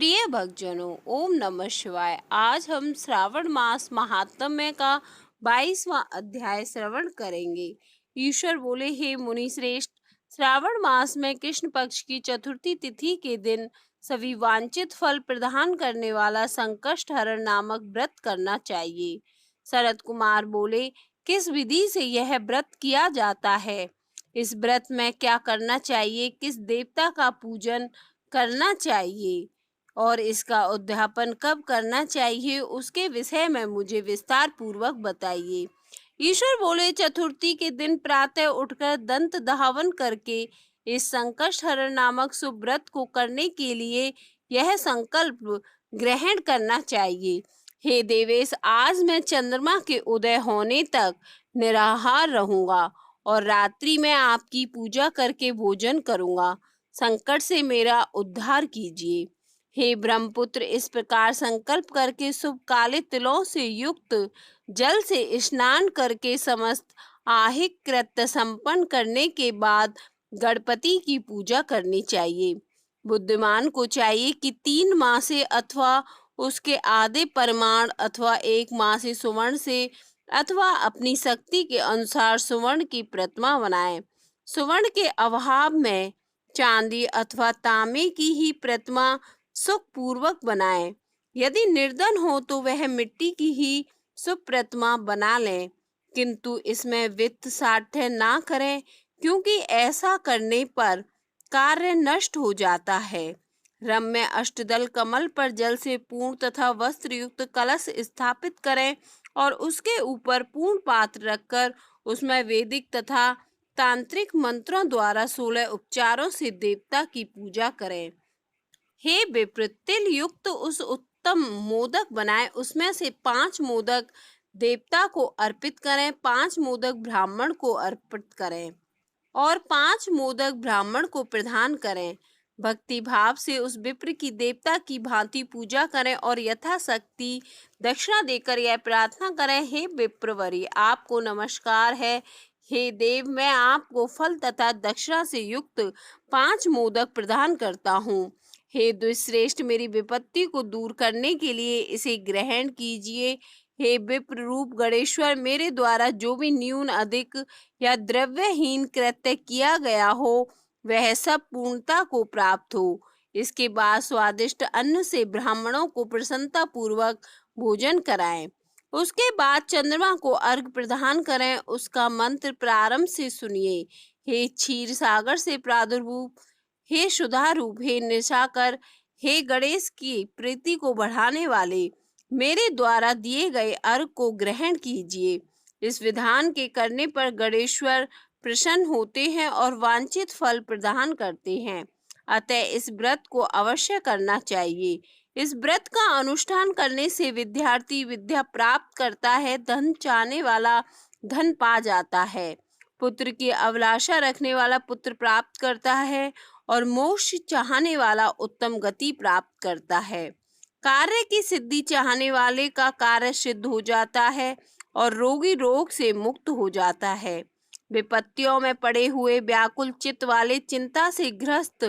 प्रिय भक्तजनों, ओम नमः शिवाय। आज हम श्रावण मास महात्म्य का 22वां अध्याय श्रवण करेंगे। ईश्वर बोले, हे मुनि श्रेष्ठ, श्रावण मास में कृष्ण पक्ष की चतुर्थी तिथि के दिन सभी वांछित फल प्रदान करने वाला संकष्ट हरण नामक व्रत करना चाहिए। शरद कुमार बोले, किस विधि से यह व्रत किया जाता है? इस व्रत में क्या करना चाहिए? किस देवता का पूजन करना चाहिए और इसका उद्यापन कब करना चाहिए, उसके विषय में मुझे विस्तार पूर्वक बताइए। ईश्वर बोले, चतुर्थी के दिन प्रातः उठकर दंत धावन करके इस संकष्ट हरण नामक शुभ व्रत को करने के लिए यह संकल्प ग्रहण करना चाहिए। हे देवेश, आज मैं चंद्रमा के उदय होने तक निराहार रहूंगा और रात्रि में आपकी पूजा करके भोजन करूंगा। संकट से मेरा उद्धार कीजिए। हे ब्रह्मपुत्र, इस प्रकार संकल्प करके शुभ काले तिलों से युक्त जल से स्नान करके समस्त आहिक कृत्य संपन्न करने के बाद गणपति की पूजा करनी चाहिए। बुद्धिमान को चाहिए कि 3 मासे अथवा उसके आधे परिमाण अथवा 1 मासे सुवर्ण से अथवा अपनी शक्ति के अनुसार सुवर्ण की प्रतिमा बनाए। सुवर्ण के अभाव में चांदी अथवा तांबे की ही प्रतिमा सुख पूर्वक बनाए। यदि निर्धन हो तो वह मिट्टी की ही शुभ प्रतिमा बना लें, किंतु इसमें वित्त साध्य ना करें, क्योंकि ऐसा करने पर कार्य नष्ट हो जाता है। रम्य अष्टदल कमल पर जल से पूर्ण तथा वस्त्र युक्त कलश स्थापित करें और उसके ऊपर पूर्ण पात्र रखकर उसमें वैदिक तथा तांत्रिक मंत्रों द्वारा 16 उपचारों से देवता की पूजा करें। हे विप्र, तिल युक्त उस उत्तम मोदक बनाए, उसमें से 5 मोदक देवता को अर्पित करें, 5 मोदक ब्राह्मण को अर्पित करें और 5 मोदक ब्राह्मण को प्रदान करें। भक्ति भाव से उस विप्र की देवता की भांति पूजा करें और यथाशक्ति दक्षिणा देकर यह प्रार्थना करें, हे विप्रवरी, आपको नमस्कार है। हे देव, मैं आपको फल तथा दक्षिणा से युक्त 5 मोदक प्रदान करता हूँ। हे द्विश्रेष्ठ, मेरी विपत्ति को दूर करने के लिए इसे ग्रहण कीजिए। हे विप्र रूप गणेश्वर, मेरे द्वारा जो भी न्यून अधिक या द्रव्यहीन कृत्य किया गया हो वह सब पूर्णता को प्राप्त हो। इसके बाद स्वादिष्ट अन्न से ब्राह्मणों को प्रसन्नता पूर्वक भोजन कराएं। उसके बाद चंद्रमा को अर्घ प्रदान करें। उसका मंत्र प्रारंभ से सुनिए। हे क्षीर सागर से प्रादुर्भूत, हे सुधा रूप, हे निशाकर, हे गणेश की प्रीति को बढ़ाने वाले, मेरे द्वारा दिए गए अर्घ को ग्रहण कीजिए। इस विधान के करने पर गणेश्वर प्रसन्न होते हैं और वांछित फल प्रदान करते हैं। अतः इस व्रत को अवश्य करना चाहिए। इस व्रत का अनुष्ठान करने से विद्यार्थी विद्या प्राप्त करता है, धन चाहने वाला धन पा जाता है, पुत्र की अभिलाषा रखने वाला पुत्र प्राप्त करता है और मोक्ष चाहने वाला उत्तम गति प्राप्त करता है। कार्य की सिद्धि चाहने वाले का कार्य सिद्ध हो जाता है और रोगी रोग से मुक्त हो जाता है। विपत्तियों में पड़े हुए व्याकुल चित्त वाले, चिंता से ग्रस्त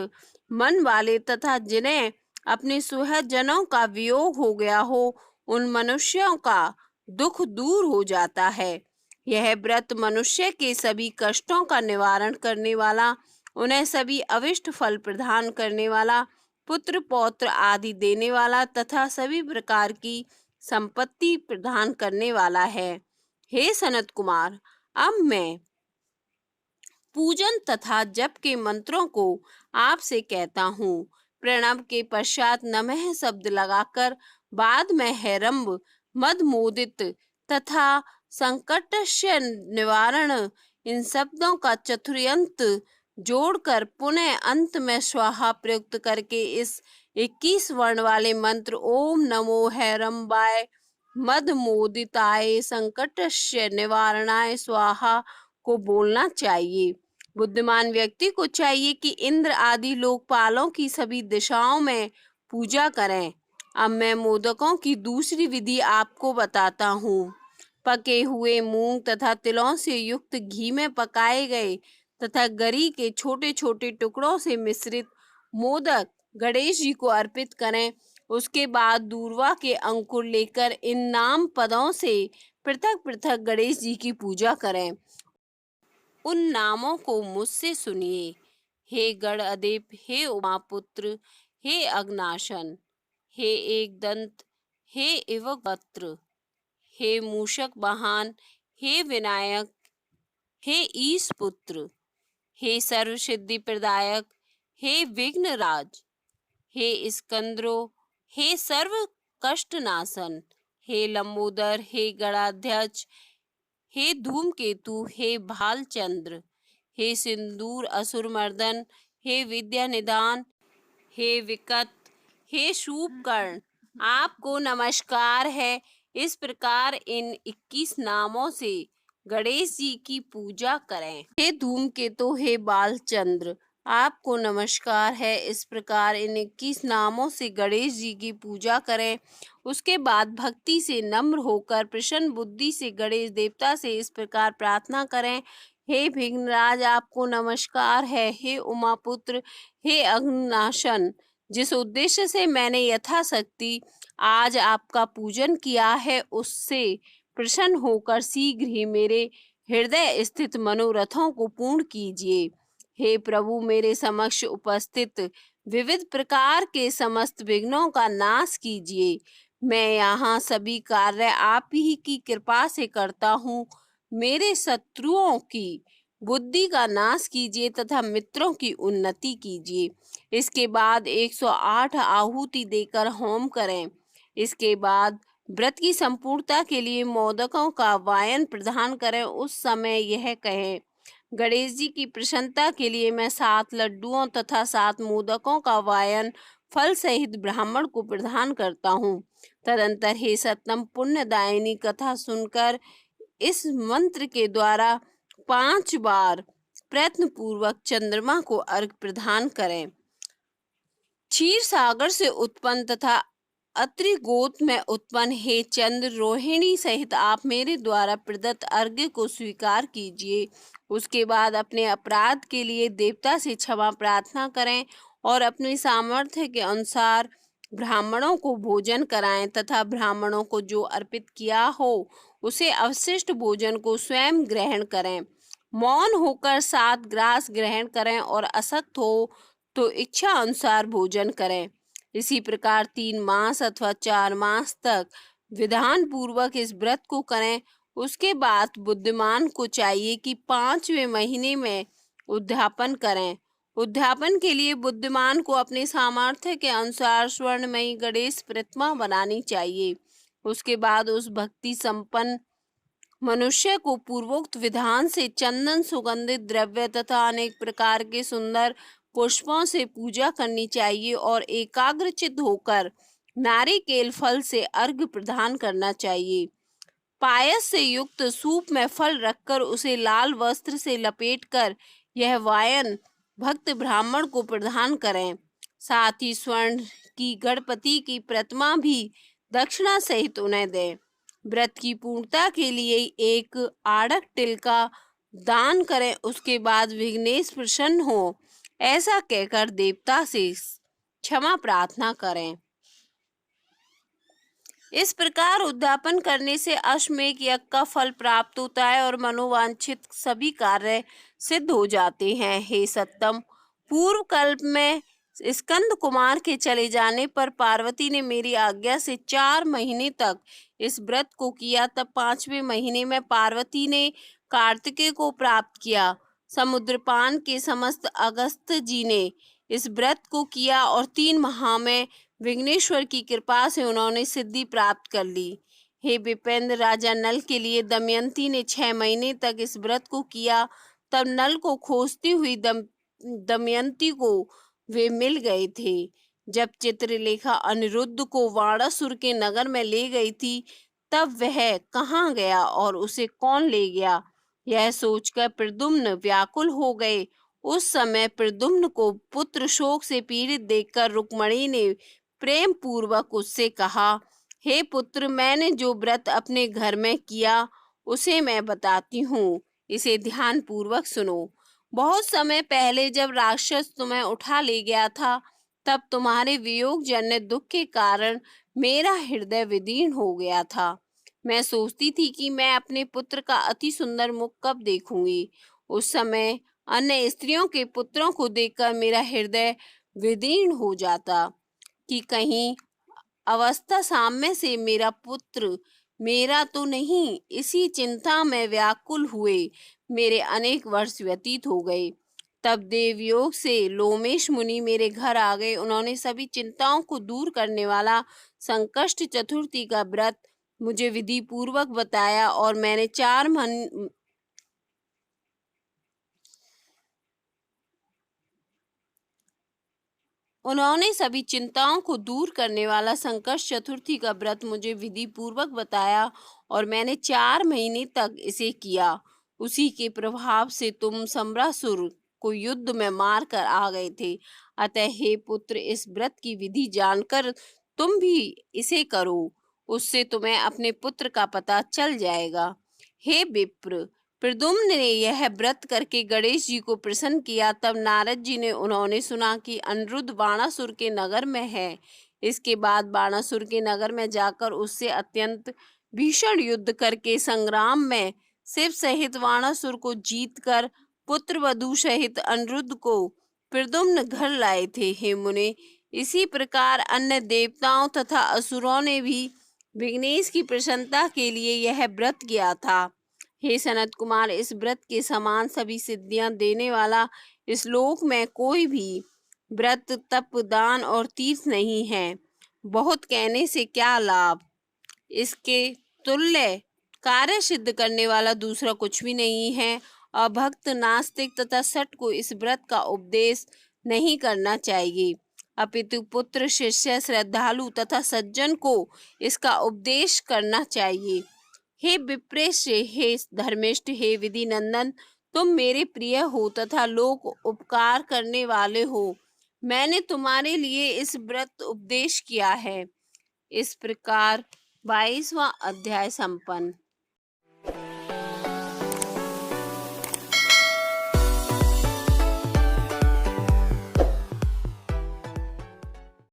मन वाले तथा जिन्हें अपने सुहृदजनों का वियोग हो गया हो, उन मनुष्यों का दुख दूर हो जाता है। यह व्रत मनुष्य के सभी कष्टों का निवारण करने वाला, उन्हें सभी अविष्ट फल प्रदान करने वाला, पुत्र पौत्र आदि देने वाला तथा सभी प्रकार की संपत्ति प्रदान करने वाला है। हे सनत कुमार, अब मैं पूजन तथा जप के मंत्रों को आपसे कहता हूँ। प्रणव के पश्चात नमः शब्द लगाकर बाद में हैरंब, मद मोदित तथा संकटस्य निवारण, इन शब्दों का चतुर्यंत जोड़कर पुनः अंत में स्वाहा प्रयुक्त करके इस 21 वर्ण वाले मंत्र ओम नमो हैरंबाय मद मोदिताय संकटस्य निवारणाय स्वाहा को बोलना चाहिए। बुद्धिमान व्यक्ति को चाहिए कि इंद्र आदि लोकपालों की सभी दिशाओं में पूजा करें। अब मैं मोदकों की दूसरी विधि आपको बताता हूँ। पके हुए मूंग तथा तिलों से युक्त घी में पकाए गए तथा गरी के छोटे छोटे टुकड़ों से मिश्रित मोदक गणेश जी को अर्पित करें। उसके बाद दूर्वा के अंकुर लेकर इन नाम पदों से पृथक पृथक गणेश जी की पूजा करें। उन नामों को मुझसे सुनिए। हे गणअदेप, हे उमापुत्र, हे अग्नाशन, हे एकदंत, हे इवक्त्र, हे मूषक वाहन, हे विनायक, हे ईश पुत्र, हे सर्व सिद्धि प्रदायक, हे विघ्नराज, हे स्कंद्रो, हे सर्व कष्ट नाशन, हे लंबोदर, हे गणाध्यक्ष, हे धूमकेतु, हे भालचंद्र, हे सिंदूर असुर मर्दन, हे विद्या निदान, हे विकट, हे शूपकर्ण, आपको नमस्कार है। इस प्रकार इन 21 नामों से गणेश जी की पूजा करें। हे धूमकेतु, हे बालचंद्र, आपको नमस्कार है। इस प्रकार इन 21 नामों से गणेश जी की पूजा करें। उसके बाद भक्ति से नम्र होकर प्रसन्न बुद्धि से गणेश देवता से इस प्रकार प्रार्थना करें। हे विघ्नराज, आपको नमस्कार है। हे उमापुत्र, हे अग्निनाशन, जिस उद्देश्य से मैंने यथाशक्ति आज आपका पूजन किया है, उससे प्रसन्न होकर शीघ्र ही मेरे हृदय स्थित मनोरथों को पूर्ण कीजिए। हे प्रभु, मेरे समक्ष उपस्थित विविध प्रकार के समस्त विघ्नों का नाश कीजिए। मैं यहाँ सभी कार्य आप ही की कृपा से करता हूँ। मेरे शत्रुओं की बुद्धि का नाश कीजिए तथा मित्रों की उन्नति कीजिए। इसके बाद 108 आहुति देकर होम करें। इसके बाद व्रत की संपूर्णता के लिए मोदकों का वायन प्रदान करें। उस समय यह कहें, गणेश जी की प्रसन्नता के लिए मैं 7 लड्डुओं तथा 7 मोदकों का वायन फल सहित ब्राह्मण को प्रदान करता हूँ। तदंतर हे सत्तम पुण्यदायिनी कथा सुनकर इस मंत्र के द्वारा 5 बार प्रयत्न पूर्वक चंद्रमा को अर्घ प्रदान करें। क्षीर सागर से उत्पन्न तथा अत्रि गोत्र में उत्पन्न हे चंद्र रोहिणी सहित आप मेरे द्वारा प्रदत्त अर्घ्य को स्वीकार कीजिए। उसके बाद अपने अपराध के लिए देवता से क्षमा प्रार्थना करें और अपने सामर्थ्य के अनुसार ब्राह्मणों को भोजन कराएं तथा ब्राह्मणों को जो अर्पित किया हो उसे अवशिष्ट भोजन को स्वयं ग्रहण करें। मौन होकर 7 ग्रास ग्रहण करें और असक्त हो तो इच्छा अनुसार भोजन करें। इसी प्रकार 3 मास अथवा 4 मास तक विधान पूर्वक इस व्रत को करें। उसके बाद बुद्धिमान को चाहिए कि 5वें महीने में उद्यापन करें। उद्यापन के लिए बुद्धिमान को अपने सामर्थ्य के अनुसार स्वर्णमयी गणेश प्रतिमा बनानी चाहिए। उसके बाद उस भक्ति संपन्न मनुष्य को पूर्वोक्त विधान से चंदन, सुगंधित द्रव्य तथा अनेक प्रकार के सुंदर पुष्पों से पूजा करनी चाहिए और एकाग्रचित्त होकर नारिकेल फल से अर्घ्य प्रदान करना चाहिए। पायस से युक्त सूप में फल रखकर उसे लाल वस्त्र से लपेटकर यह वायन भक्त ब्राह्मण को प्रदान करें। साथ ही स्वर्ण की गणपति की प्रतिमा भी दक्षिणा सहित उन्हें दें। व्रत की पूर्णता के लिए एक आड़क तिल का दान करें। उसके बाद विघ्नेश प्रसन्न हो ऐसा कहकर देवता से क्षमा प्रार्थना करें। इस प्रकार उद्यापन करने से अश्वमेध यज्ञ का फल प्राप्त होता है और मनोवांछित सभी कार्य सिद्ध हो जाते हैं। हे सत्तम, पूर्व कल्प में स्कंद कुमार के चले जाने पर पार्वती ने मेरी आज्ञा से 4 महीने तक इस व्रत को किया। तब 5वें महीने में पार्वती ने कार्तिकेय को प्राप्त किया। समुद्रपान के समस्त अगस्त जी ने इस व्रत को किया और 3 माह में विघ्नेश्वर की कृपा से उन्होंने सिद्धि प्राप्त कर ली। हे विपेंद्र, राजा नल के लिए दमयंती ने 6 महीने तक इस व्रत को किया। तब नल को खोजती हुई दमयंती को वे मिल गए थे। जब चित्रलेखा अनिरुद्ध को वाणासुर के नगर में ले गई थी, तब वह कहाँ गया और उसे कौन ले गया, यह सोचकर प्रद्युम्न व्याकुल हो गए। उस समय प्रद्युम्न को पुत्र शोक से पीड़ित देखकर रुक्मणी ने प्रेम पूर्वक उससे कहा, हे पुत्र, मैंने जो व्रत अपने घर में किया उसे मैं बताती हूँ, इसे ध्यान पूर्वक सुनो। बहुत समय पहले जब राक्षस तुम्हें उठा ले गया था, तब तुम्हारे वियोग जन्य दुख के कारण मेरा हृदय विदीर्ण हो गया था। मैं सोचती थी कि मैं अपने पुत्र का अति सुंदर मुख कब देखूंगी। उस समय अन्य स्त्रियों के पुत्रों को देखकर मेरा हृदय विदीर्ण हो जाता कि कहीं अवस्था साम्य से मेरा पुत्र मेरा तो नहीं। इसी चिंता में व्याकुल हुए मेरे अनेक वर्ष व्यतीत हो गए। तब देवयोग से लोमेश मुनि मेरे घर आ गए। उन्होंने सभी चिंताओं को दूर करने वाला संकष्ट चतुर्थी का व्रत मुझे विधि पूर्वक बताया और मैंने उन्होंने सभी चिंताओं को दूर करने वाला संकष्ट चतुर्थी का व्रत मुझे विधि पूर्वक बताया और मैंने 4 महीने तक इसे किया। उसी के प्रभाव से तुम सम्रासुर को युद्ध में मार कर आ गए थे। अतः हे पुत्र, इस व्रत की विधि जानकर तुम भी इसे करो। उससे तुम्हें अपने पुत्र का पता चल जाएगा। हे विप्र, प्रद्युम्न ने यह व्रत करके गणेश जी को प्रसन्न किया। तब नारद जी ने उन्होंने सुना कि अनिरुद्ध बाणासुर के नगर में है। इसके बाद बाणासुर के नगर में जाकर उससे अत्यंत भीषण युद्ध करके संग्राम में शिव सहित बाणासुर को जीतकर पुत्र वधू सहित अनिरुद्ध को प्रद्युम्न घर लाए थे। हे मुने, इसी प्रकार अन्य देवताओं तथा असुरों ने भी विघ्नेश की प्रसन्नता के लिए यह व्रत किया था। हे सनत कुमार, इस व्रत के समान सभी सिद्धियां देने वाला इस लोक में कोई भी व्रत, तप, दान और तीर्थ नहीं है। बहुत कहने से क्या लाभ, इसके तुल्य कार्य सिद्ध करने वाला दूसरा कुछ भी नहीं है। अभक्त, नास्तिक तथा सट को इस व्रत का उपदेश नहीं करना चाहिए, अपितु पुत्र, शिष्य, श्रद्धालु तथा सज्जन को इसका उपदेश करना चाहिए। हे विप्रेश, हे धर्मिष्ठ, हे विधि नंदन, तुम मेरे प्रिय हो तथा लोक उपकार करने वाले हो। मैंने तुम्हारे लिए इस व्रत उपदेश किया है। इस प्रकार 22वां अध्याय संपन्न।